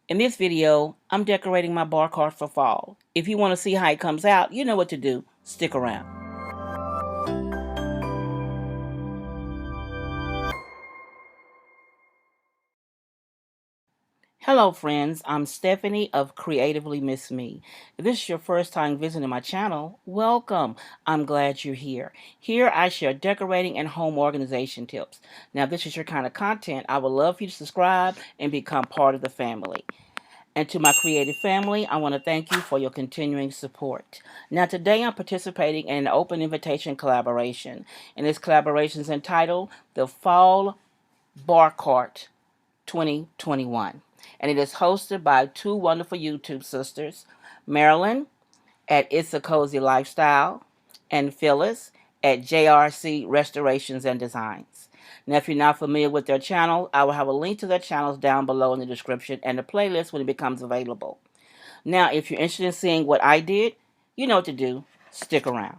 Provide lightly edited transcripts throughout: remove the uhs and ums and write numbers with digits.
In this video, I'm decorating my Barcart for fall. If you want to see how it comes out, you know what to do. Stick around. Hello friends, I'm Stephanie of CreativelyMsMe. If this is your first time visiting my channel, welcome. I'm glad you're here. Here I share decorating and home organization tips. Now if this is your kind of content, I would love for you to subscribe and become part of the family. And to my creative family, I want to thank you for your continuing support. Now today I'm participating in an open invitation collaboration. And this collaboration is entitled The Fall Barcart 2021. And it is hosted by two wonderful YouTube sisters, Marilyn at It's a Cozy Lifestyle and Phyllis at JCRC Restorations and Designs. Now, if you're not familiar with their channel, I will have a link to their channels down below in the description and the playlist when it becomes available. Now, if you're interested in seeing what I did, you know what to do. Stick around.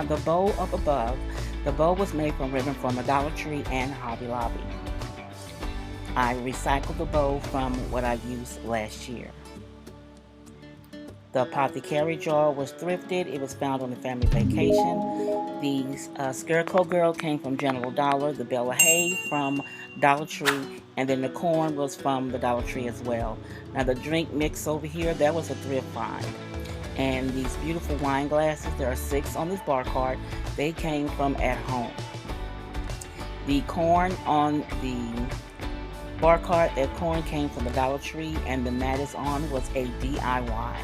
the bow up above, the bow was made from ribbon from a Dollar Tree and Hobby Lobby. I recycled the bow from what I used last year. The apothecary jar was thrifted. It was found on a family vacation. The Scarecrow Girl came from General Dollar. The Bella Hay from Dollar Tree. And then the corn was from the Dollar Tree as well. Now the drink mix over here, that was a thrift find. And these beautiful wine glasses, there are 6 on this Barcart. They came from At Home. The corn on the Barcart, that corn came from the Dollar Tree, and the mat is on was a DIY.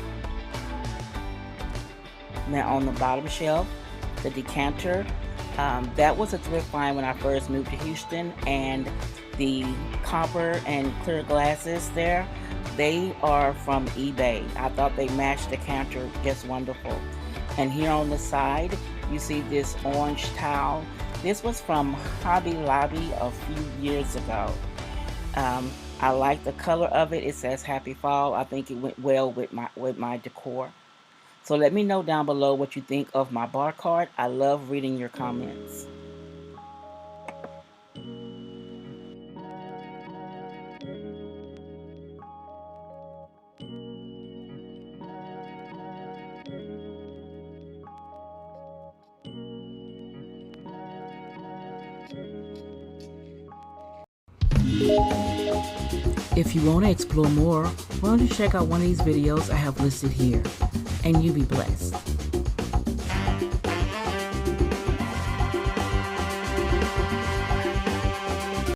Now on the bottom shelf, the decanter, that was a thrift find when I first moved to Houston, and the copper and clear glasses there, they are from eBay. I thought they matched the decanter just wonderful. And here on the side, you see this orange towel. This was from Hobby Lobby a few years ago. I like the color of it. It says Happy Fall. I think it went well with my decor. So let me know down below what you think of my Barcart. I love reading your comments. If you want to explore more, why don't you check out one of these videos I have listed here, and you be blessed.